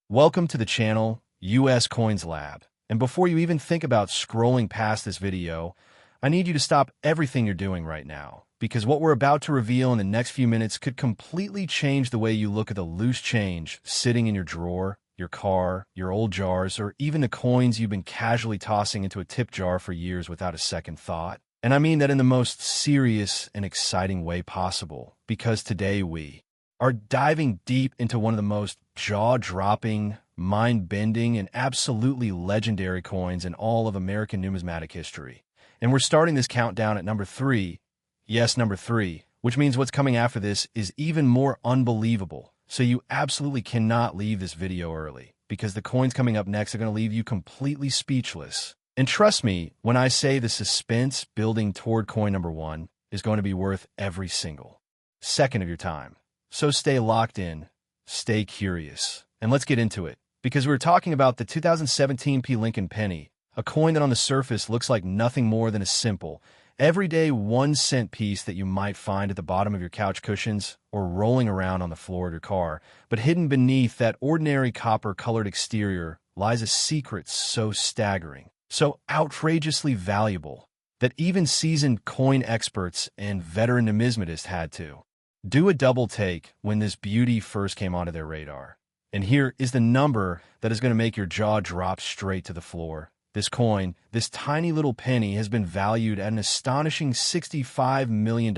Welcome to the channel, US Coins Lab. And before you even think about scrolling past this video, I need you to stop everything you're doing right now, because what we're about to reveal in the next few minutes could completely change the way you look at the loose change sitting in your drawer, your car, your old jars, or even the coins you've been casually tossing into a tip jar for years without a second thought. And I mean that in the most serious and exciting way possible, because today we are diving deep into one of the most jaw-dropping, mind-bending, and absolutely legendary coins in all of American numismatic history. And we're starting this countdown at number 3. Yes, number 3, which means what's coming after this is even more unbelievable. So you absolutely cannot leave this video early, because the coins coming up next are going to leave you completely speechless. And trust me when I say the suspense building toward coin number 1 is going to be worth every single second of your time. So stay locked in, stay curious, and let's get into it, because we're talking about the 2017 P. Lincoln penny, a coin that on the surface looks like nothing more than a simple, everyday 1-cent piece that you might find at the bottom of your couch cushions or rolling around on the floor of your car. But hidden beneath that ordinary copper-colored exterior lies a secret so staggering, so outrageously valuable, that even seasoned coin experts and veteran numismatists had to do a double take when this beauty first came onto their radar. And here is the number that is going to make your jaw drop straight to the floor. This coin, this tiny little penny, has been valued at an astonishing $65 million.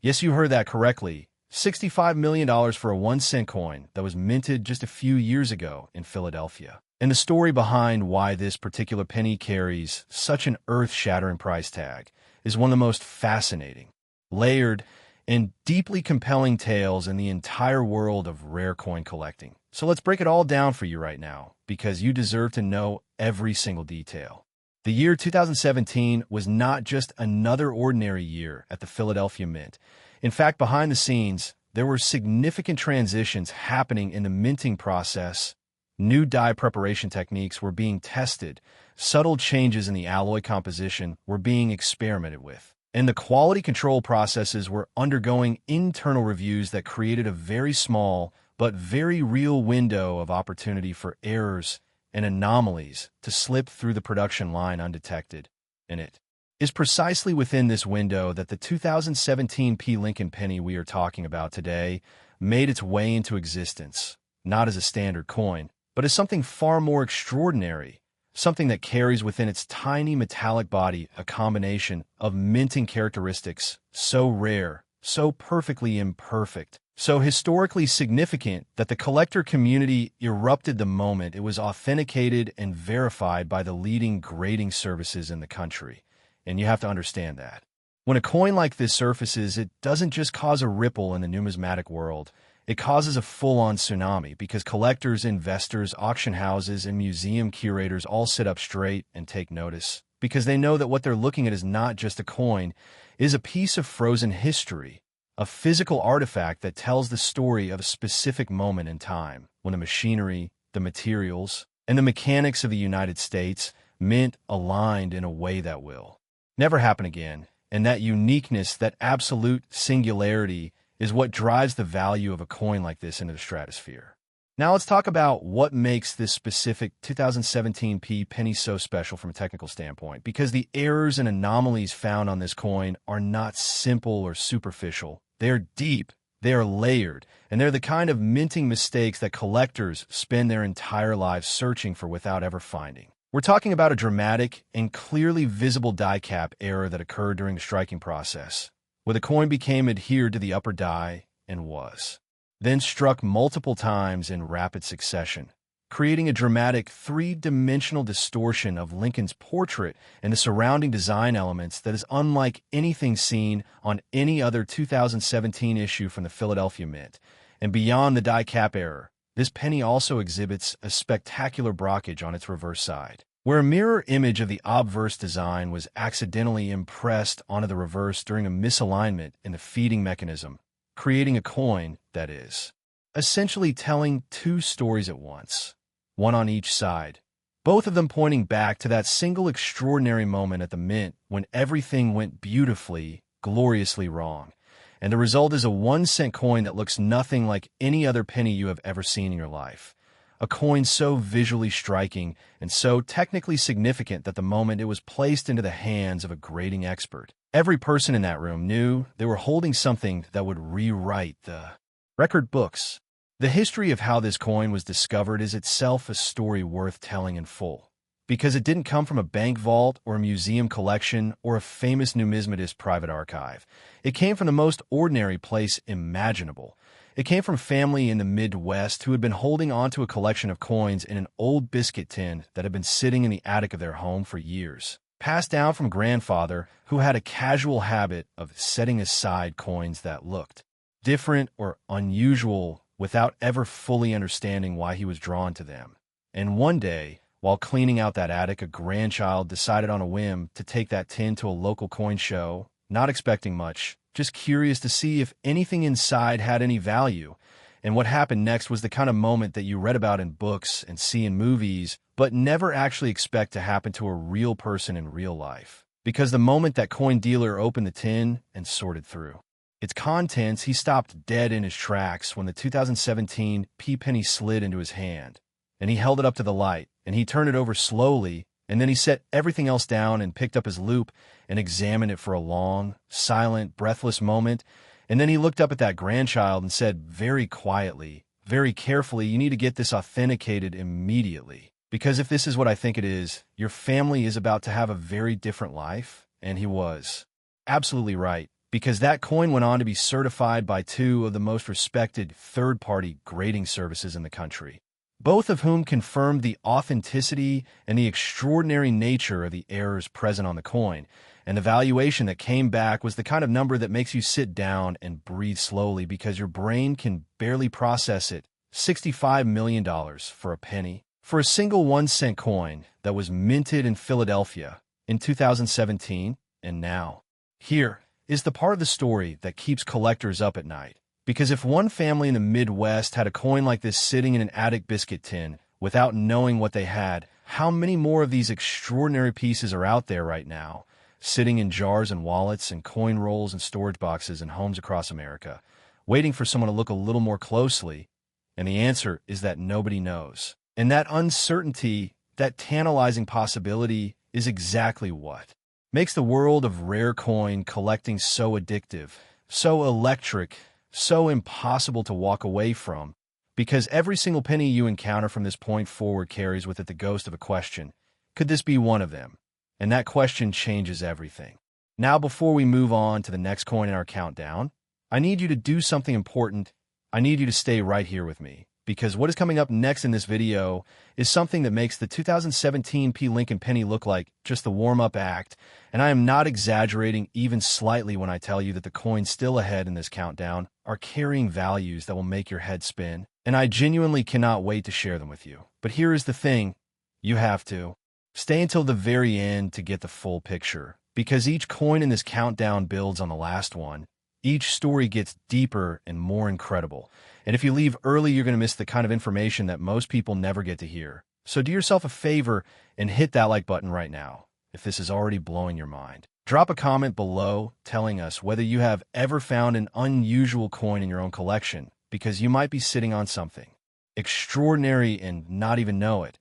Yes, you heard that correctly. $65 million for a 1-cent coin that was minted just a few years ago in Philadelphia. And the story behind why this particular penny carries such an earth-shattering price tag is one of the most fascinating, layered, and deeply compelling tales in the entire world of rare coin collecting. So let's break it all down for you right now, because you deserve to know every single detail. The year 2017 was not just another ordinary year at the Philadelphia Mint. In fact, behind the scenes, there were significant transitions happening in the minting process. New die preparation techniques were being tested, subtle changes in the alloy composition were being experimented with, and the quality control processes were undergoing internal reviews that created a very small but very real window of opportunity for errors and anomalies to slip through the production line undetected. And it is precisely within this window that the 2017 P. Lincoln penny we are talking about today made its way into existence, not as a standard coin, but as something far more extraordinary, something that carries within its tiny metallic body a combination of minting characteristics so rare, so perfectly imperfect, so historically significant that the collector community erupted the moment it was authenticated and verified by the leading grading services in the country. And you have to understand that. When a coin like this surfaces, it doesn't just cause a ripple in the numismatic world. It causes a full-on tsunami, because collectors, investors, auction houses, and museum curators all sit up straight and take notice, because they know that what they're looking at is not just a coin, it is a piece of frozen history, a physical artifact that tells the story of a specific moment in time, when the machinery, the materials, and the mechanics of the United States Mint aligned in a way that will never happen again. And that uniqueness, that absolute singularity, is what drives the value of a coin like this into the stratosphere. Now let's talk about what makes this specific 2017 P penny so special from a technical standpoint, because the errors and anomalies found on this coin are not simple or superficial. They are deep, they are layered, and they're the kind of minting mistakes that collectors spend their entire lives searching for without ever finding. We're talking about a dramatic and clearly visible die cap error that occurred during the striking process, where the coin became adhered to the upper die and was then struck multiple times in rapid succession, creating a dramatic 3-dimensional distortion of Lincoln's portrait and the surrounding design elements that is unlike anything seen on any other 2017 issue from the Philadelphia Mint. And beyond the die cap error, this penny also exhibits a spectacular brockage on its reverse side, where a mirror image of the obverse design was accidentally impressed onto the reverse during a misalignment in the feeding mechanism, creating a coin that is essentially telling two stories at once, one on each side, both of them pointing back to that single extraordinary moment at the Mint when everything went beautifully, gloriously wrong. And the result is a 1-cent coin that looks nothing like any other penny you have ever seen in your life. A coin so visually striking and so technically significant that the moment it was placed into the hands of a grading expert, every person in that room knew they were holding something that would rewrite the record books. The history of how this coin was discovered is itself a story worth telling in full, because it didn't come from a bank vault or a museum collection or a famous numismatist private archive. It came from the most ordinary place imaginable. It came from a family in the Midwest who had been holding onto a collection of coins in an old biscuit tin that had been sitting in the attic of their home for years, passed down from grandfather, who had a casual habit of setting aside coins that looked different or unusual without ever fully understanding why he was drawn to them. And one day, while cleaning out that attic, a grandchild decided on a whim to take that tin to a local coin show, not expecting much, just curious to see if anything inside had any value. And what happened next was the kind of moment that you read about in books and see in movies, but never actually expect to happen to a real person in real life. Because the moment that coin dealer opened the tin and sorted through its contents, he stopped dead in his tracks when the 2017 penny slid into his hand. And he held it up to the light, and he turned it over slowly, and then he set everything else down and picked up his loupe and examined it for a long, silent, breathless moment. And then he looked up at that grandchild and said very quietly, very carefully, "You need to get this authenticated immediately. Because if this is what I think it is, your family is about to have a very different life." And he was absolutely right, because that coin went on to be certified by two of the most respected third-party grading services in the country, both of whom confirmed the authenticity and the extraordinary nature of the errors present on the coin. And the valuation that came back was the kind of number that makes you sit down and breathe slowly because your brain can barely process it. $65 million for a penny, for a single 1-cent coin that was minted in Philadelphia in 2017. And now, here is the part of the story that keeps collectors up at night. Because if one family in the Midwest had a coin like this sitting in an attic biscuit tin without knowing what they had, how many more of these extraordinary pieces are out there right now, sitting in jars and wallets and coin rolls and storage boxes in homes across America, waiting for someone to look a little more closely? And the answer is that nobody knows. And that uncertainty, that tantalizing possibility, is exactly what makes the world of rare coin collecting so addictive, so electric, so impossible to walk away from. Because every single penny you encounter from this point forward carries with it the ghost of a question. Could this be one of them? And that question changes everything. Now, before we move on to the next coin in our countdown, I need you to do something important. I need you to stay right here with me, because what is coming up next in this video is something that makes the 2017 Lincoln penny look like just the warm-up act, and I am not exaggerating even slightly when I tell you that the coins still ahead in this countdown are carrying values that will make your head spin, and I genuinely cannot wait to share them with you. But here is the thing, you have to stay until the very end to get the full picture, because each coin in this countdown builds on the last one. Each story gets deeper and more incredible. And if you leave early, you're going to miss the kind of information that most people never get to hear. So do yourself a favor and hit that like button right now, if this is already blowing your mind. Drop a comment below telling us whether you have ever found an unusual coin in your own collection, because you might be sitting on something extraordinary and not even know it.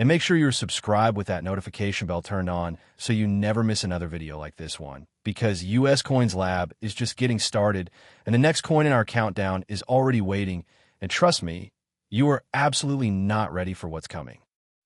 And make sure you're subscribed with that notification bell turned on so you never miss another video like this one. Because US Coins Lab is just getting started, and the next coin in our countdown is already waiting. And trust me, you are absolutely not ready for what's coming.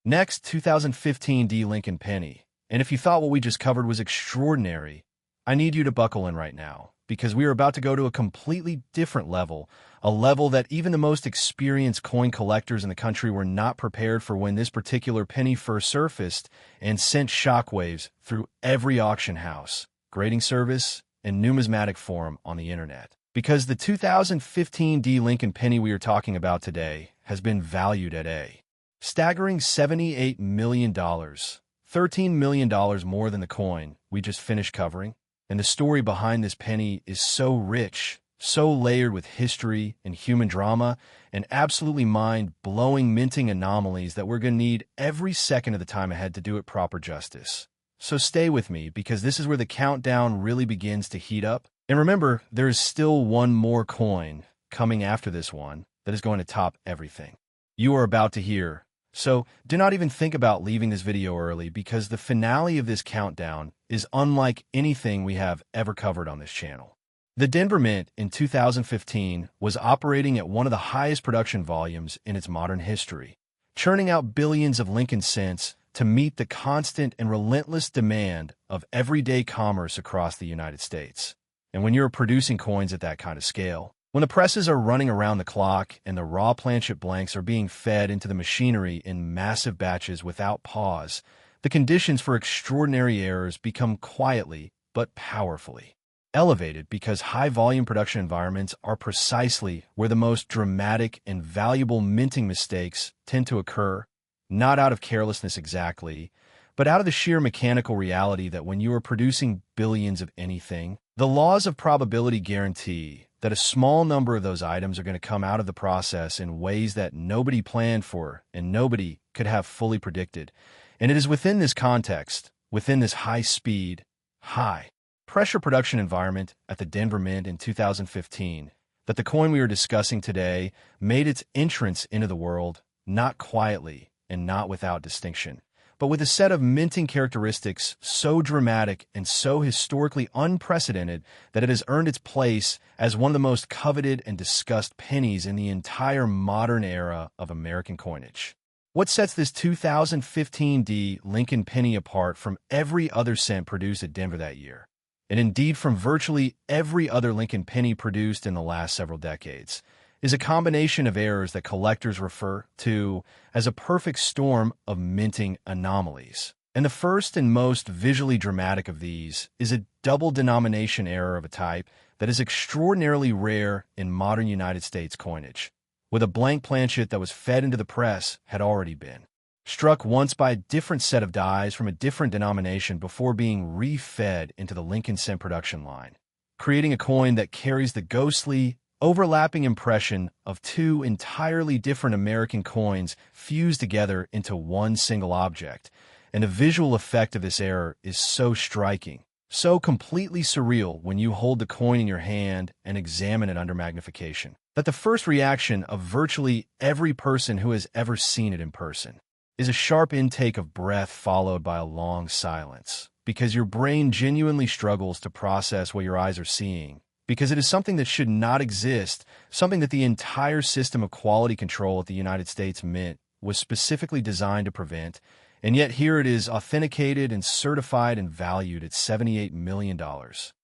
Next, 2015 Lincoln penny. And if you thought what we just covered was extraordinary, I need you to buckle in right now, because we are about to go to a completely different level, a level that even the most experienced coin collectors in the country were not prepared for when this particular penny first surfaced and sent shockwaves through every auction house, grading service, and numismatic forum on the internet. Because the 2015 Lincoln penny we are talking about today has been valued at a staggering $78 million, $13 million more than the coin we just finished covering. And the story behind this penny is so rich, so layered with history and human drama and absolutely mind-blowing minting anomalies that we're going to need every second of the time ahead to do it proper justice. So stay with me, because this is where the countdown really begins to heat up. And remember, there is still one more coin coming after this one that is going to top everything. you are about to hear. So do not even think about leaving this video early because the finale of this countdown is unlike anything we have ever covered on this channel. The Denver Mint in 2015 was operating at one of the highest production volumes in its modern history, churning out billions of Lincoln cents to meet the constant and relentless demand of everyday commerce across the United States. And when you're producing coins at that kind of scale, when the presses are running around the clock and the raw planchet blanks are being fed into the machinery in massive batches without pause, the conditions for extraordinary errors become quietly but powerfully elevated because high-volume production environments are precisely where the most dramatic and valuable minting mistakes tend to occur, not out of carelessness exactly, but out of the sheer mechanical reality that when you are producing billions of anything, the laws of probability guarantee that a small number of those items are going to come out of the process in ways that nobody planned for and nobody could have fully predicted. And it is within this context, within this high-speed, high-pressure production environment at the Denver Mint in 2015, that the coin we are discussing today made its entrance into the world, not quietly and not without distinction, but with a set of minting characteristics so dramatic and so historically unprecedented that it has earned its place as one of the most coveted and discussed pennies in the entire modern era of American coinage. What sets this 2015 Lincoln penny apart from every other cent produced at Denver that year, and indeed from virtually every other Lincoln penny produced in the last several decades, is a combination of errors that collectors refer to as a perfect storm of minting anomalies. And the first and most visually dramatic of these is a double denomination error of a type that is extraordinarily rare in modern United States coinage, with a blank planchet that was fed into the press had already been struck once by a different set of dies from a different denomination before being re-fed into the Lincoln cent production line, creating a coin that carries the ghostly, overlapping impression of two entirely different American coins fused together into one single object. And the visual effect of this error is so striking, so completely surreal when you hold the coin in your hand and examine it under magnification, that the first reaction of virtually every person who has ever seen it in person is a sharp intake of breath followed by a long silence, because your brain genuinely struggles to process what your eyes are seeing, because it is something that should not exist, something that the entire system of quality control at the United States Mint was specifically designed to prevent, and yet here it is authenticated and certified and valued at $78 million,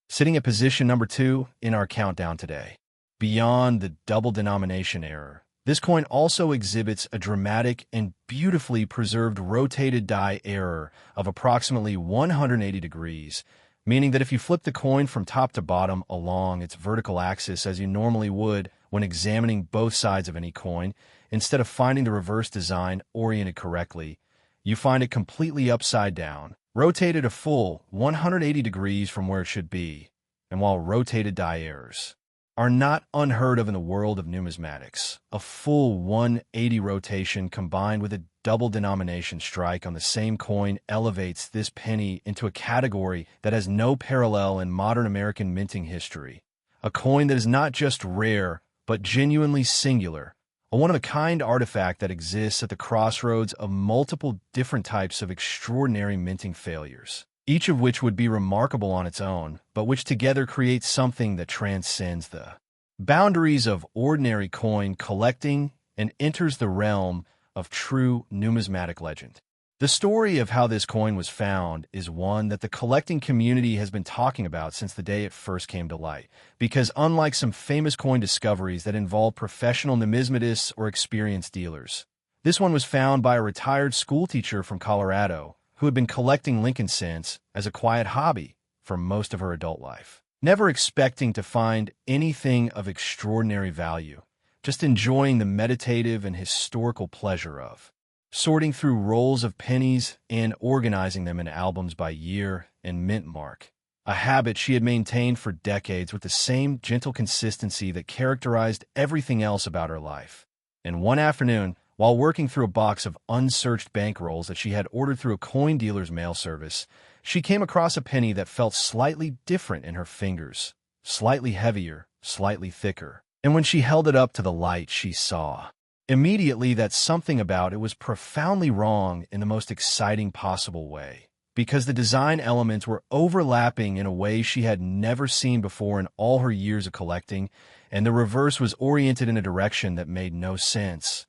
sitting at position number 2 in our countdown today. Beyond the double denomination error, this coin also exhibits a dramatic and beautifully preserved rotated die error of approximately 180 degrees, meaning that if you flip the coin from top to bottom along its vertical axis as you normally would when examining both sides of any coin, instead of finding the reverse design oriented correctly, you find it completely upside down, rotated a full 180 degrees from where it should be. And while rotated die errors are not unheard of in the world of numismatics, a full 180 rotation combined with a double denomination strike on the same coin elevates this penny into a category that has no parallel in modern American minting history. A coin that is not just rare, but genuinely singular, a one-of-a-kind artifact that exists at the crossroads of multiple different types of extraordinary minting failures, each of which would be remarkable on its own, but which together create something that transcends the boundaries of ordinary coin collecting and enters the realm of true numismatic legend. The story of how this coin was found is one that the collecting community has been talking about since the day it first came to light, because unlike some famous coin discoveries that involve professional numismatists or experienced dealers, this one was found by a retired schoolteacher from Colorado who had been collecting Lincoln cents as a quiet hobby for most of her adult life, never expecting to find anything of extraordinary value, just enjoying the meditative and historical pleasure of sorting through rolls of pennies and organizing them in albums by year and mint mark, a habit she had maintained for decades with the same gentle consistency that characterized everything else about her life. And one afternoon, while working through a box of unsearched bankrolls that she had ordered through a coin dealer's mail service, she came across a penny that felt slightly different in her fingers, slightly heavier, slightly thicker. And when she held it up to the light, she saw Immediately, that something about it was profoundly wrong in the most exciting possible way, because the design elements were overlapping in a way she had never seen before in all her years of collecting, and the reverse was oriented in a direction that made no sense,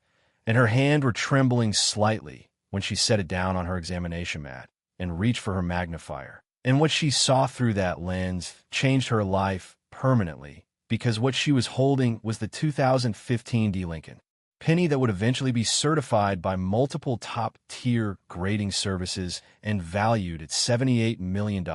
and her hand were trembling slightly when she set it down on her examination mat and reached for her magnifier. And what she saw through that lens changed her life permanently, because what she was holding was the 2015 D. Lincoln penny that would eventually be certified by multiple top-tier grading services and valued at $78 million.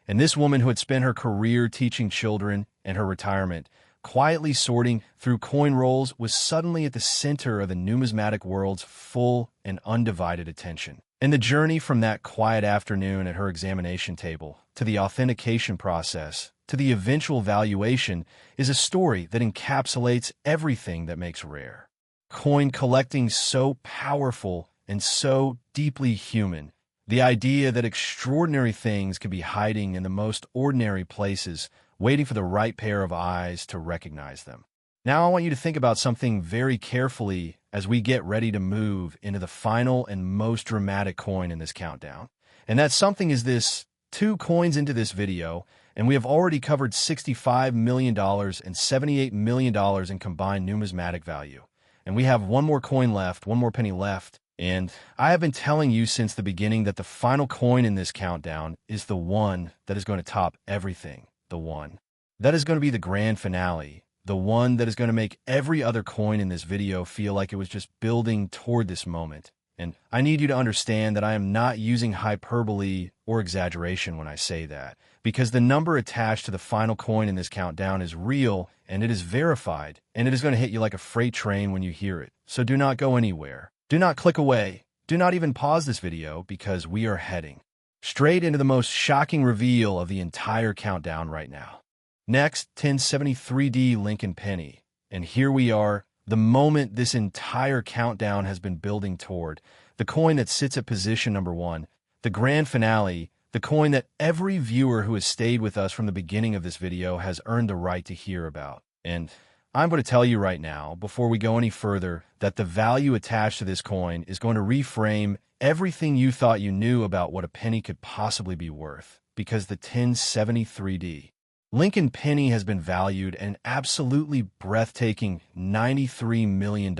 And this woman, who had spent her career teaching children and her retirement quietly sorting through coin rolls, was suddenly at the center of the numismatic world's full and undivided attention. And the journey from that quiet afternoon at her examination table to the authentication process to the eventual valuation is a story that encapsulates everything that makes rare coin collecting so powerful and so deeply human. The idea that extraordinary things could be hiding in the most ordinary places, waiting for the right pair of eyes to recognize them. Now I want you to think about something very carefully as we get ready to move into the final and most dramatic coin in this countdown. And that something is this: 2 coins into this video, and we have already covered $65 million and $78 million in combined numismatic value. And we have one more coin left, one more penny left. And I have been telling you since the beginning that the final coin in this countdown is the one that is going to top everything. The one that is going to be the grand finale. The one that is going to make every other coin in this video feel like it was just building toward this moment. And I need you to understand that I am not using hyperbole or exaggeration when I say that, because the number attached to the final coin in this countdown is real, and it is verified, and it is going to hit you like a freight train when you hear it. So do not go anywhere. Do not click away. Do not even pause this video, because we are heading straight into the most shocking reveal of the entire countdown right now. Next, 1073D Lincoln penny. And here we are, the moment this entire countdown has been building toward, the coin that sits at position number 1, the grand finale, the coin that every viewer who has stayed with us from the beginning of this video has earned the right to hear about. And I'm going to tell you right now, before we go any further, that the value attached to this coin is going to reframe everything you thought you knew about what a penny could possibly be worth, because the 1073D Lincoln penny has been valued at an absolutely breathtaking $93 million,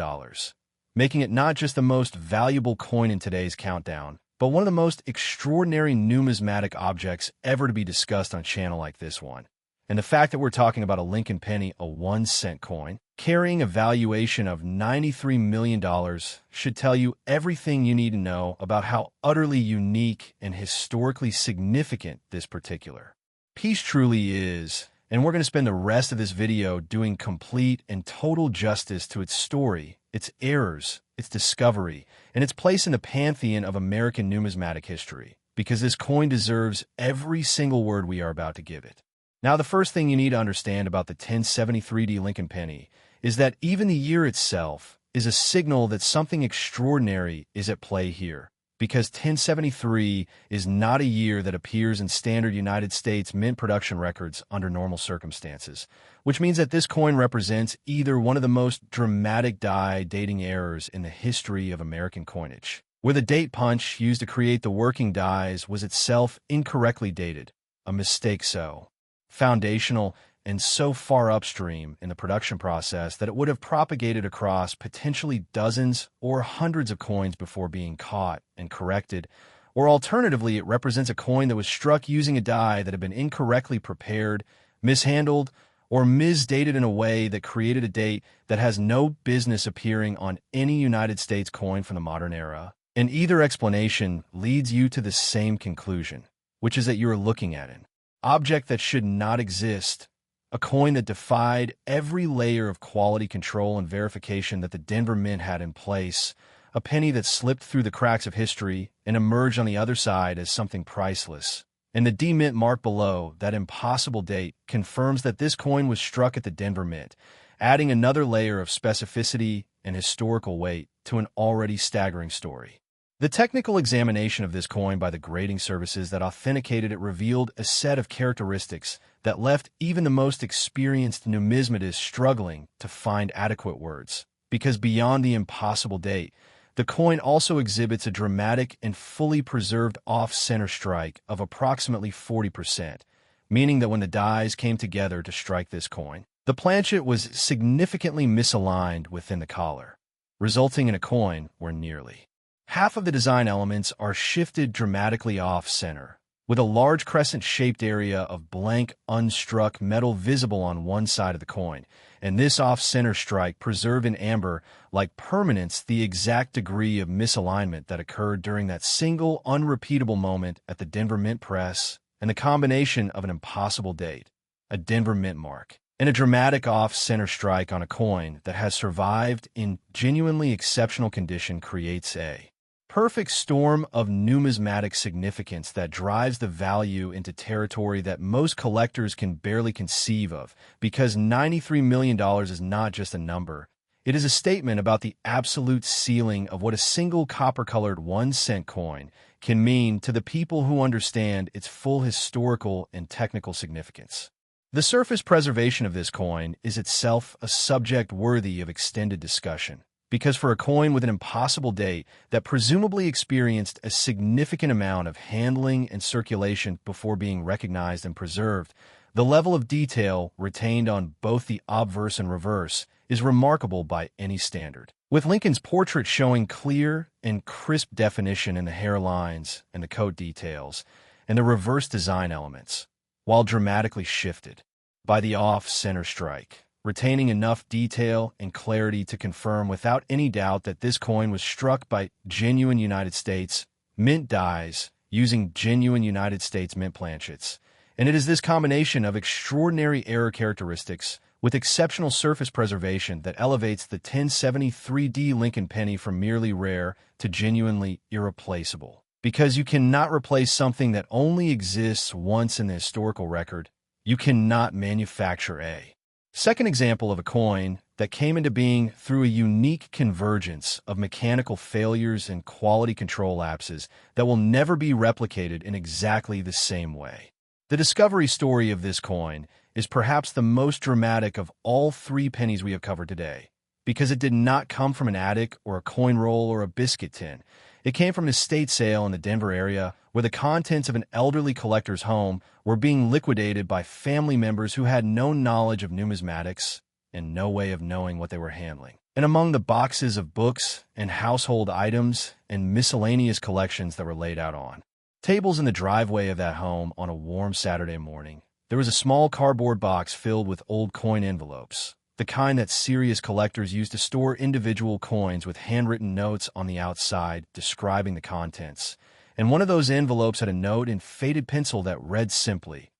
making it not just the most valuable coin in today's countdown, but one of the most extraordinary numismatic objects ever to be discussed on a channel like this one. And the fact that we're talking about a Lincoln penny, a 1-cent coin, carrying a valuation of $93 million should tell you everything you need to know about how utterly unique and historically significant this particular piece truly is. And we're going to spend the rest of this video doing complete and total justice to its story, its errors, its discovery, and its place in the pantheon of American numismatic history, because this coin deserves every single word we are about to give it. Now, the first thing you need to understand about the 1073D Lincoln penny is that even the year itself is a signal that something extraordinary is at play here, because 1073 is not a year that appears in standard United States mint production records under normal circumstances, which means that this coin represents either one of the most dramatic die dating errors in the history of American coinage, where the date punch used to create the working dies was itself incorrectly dated, a mistake so foundational and so far upstream in the production process that it would have propagated across potentially dozens or hundreds of coins before being caught and corrected, or alternatively, it represents a coin that was struck using a die that had been incorrectly prepared, mishandled, or misdated in a way that created a date that has no business appearing on any United States coin from the modern era. And either explanation leads you to the same conclusion, which is that you are looking at an object that should not exist, a coin that defied every layer of quality control and verification that the Denver Mint had in place, a penny that slipped through the cracks of history and emerged on the other side as something priceless. And the D-Mint mark below, that impossible date, confirms that this coin was struck at the Denver Mint, adding another layer of specificity and historical weight to an already staggering story. The technical examination of this coin by the grading services that authenticated it revealed a set of characteristics that left even the most experienced numismatists struggling to find adequate words. because beyond the impossible date, the coin also exhibits a dramatic and fully preserved off-center strike of approximately 40%, meaning that when the dies came together to strike this coin, the planchet was significantly misaligned within the collar, resulting in a coin where nearly half of the design elements are shifted dramatically off-center, with a large crescent-shaped area of blank, unstruck metal visible on one side of the coin, and this off-center strike preserved in amber like permanence the exact degree of misalignment that occurred during that single, unrepeatable moment at the Denver Mint Press, and the combination of an impossible date, a Denver Mint mark, and a dramatic off-center strike on a coin that has survived in genuinely exceptional condition creates a perfect storm of numismatic significance that drives the value into territory that most collectors can barely conceive of, because $93 million is not just a number. It is a statement about the absolute ceiling of what a single copper-colored 1-cent coin can mean to the people who understand its full historical and technical significance. The surface preservation of this coin is itself a subject worthy of extended discussion, because for a coin with an impossible date that presumably experienced a significant amount of handling and circulation before being recognized and preserved, the level of detail retained on both the obverse and reverse is remarkable by any standard, with Lincoln's portrait showing clear and crisp definition in the hairlines and the coat details, and the reverse design elements, while dramatically shifted by the off-center strike, retaining enough detail and clarity to confirm without any doubt that this coin was struck by genuine United States mint dies using genuine United States mint planchets. And it is this combination of extraordinary error characteristics with exceptional surface preservation that elevates the 1073D Lincoln penny from merely rare to genuinely irreplaceable. Because you cannot replace something that only exists once in the historical record, you cannot manufacture a second example of a coin that came into being through a unique convergence of mechanical failures and quality control lapses that will never be replicated in exactly the same way. The discovery story of this coin is perhaps the most dramatic of all 3 pennies we have covered today, because it did not come from an attic or a coin roll or a biscuit tin. It came from an estate sale in the Denver area where the contents of an elderly collector's home were being liquidated by family members who had no knowledge of numismatics and no way of knowing what they were handling. And among the boxes of books and household items and miscellaneous collections that were laid out on tables in the driveway of that home on a warm Saturday morning, there was a small cardboard box filled with old coin envelopes, the kind that serious collectors use to store individual coins with handwritten notes on the outside describing the contents. And one of those envelopes had a note in faded pencil that read simply,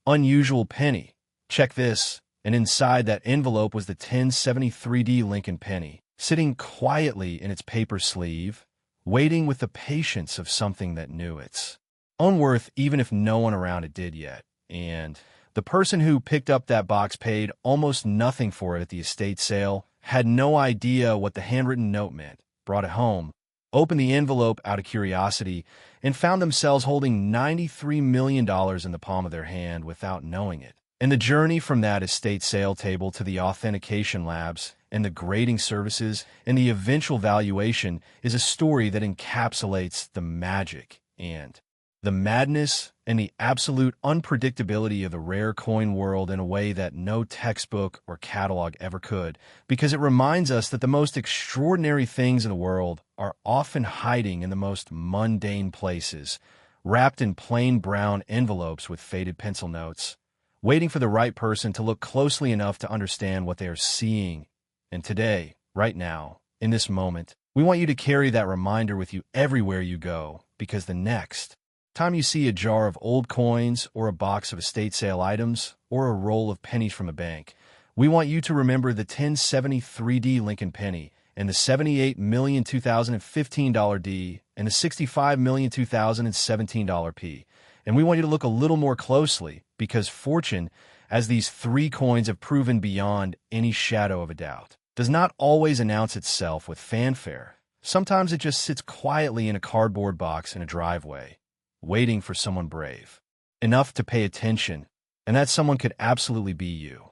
"Unusual penny. Check this." And inside that envelope was the 1073D Lincoln penny, sitting quietly in its paper sleeve, waiting with the patience of something that knew its own worth even if no one around it did yet. And the person who picked up that box paid almost nothing for it at the estate sale, had no idea what the handwritten note meant, brought it home, opened the envelope out of curiosity, and found themselves holding $93 million in the palm of their hand without knowing it. And the journey from that estate sale table to the authentication labs and the grading services and the eventual valuation is a story that encapsulates the magic and the madness and the absolute unpredictability of the rare coin world in a way that no textbook or catalog ever could, because it reminds us that the most extraordinary things in the world are often hiding in the most mundane places, wrapped in plain brown envelopes with faded pencil notes, waiting for the right person to look closely enough to understand what they are seeing. And today, right now, in this moment, we want you to carry that reminder with you everywhere you go, because the next time you see a jar of old coins or a box of estate sale items or a roll of pennies from a bank, we want you to remember the 1073D Lincoln penny and the $78 million 2015 D and the $65 million 2017 P. And we want you to look a little more closely, because fortune, as these 3 coins have proven beyond any shadow of a doubt, does not always announce itself with fanfare. Sometimes it just sits quietly in a cardboard box in a driveway, waiting for someone brave enough to pay attention, and that someone could absolutely be you.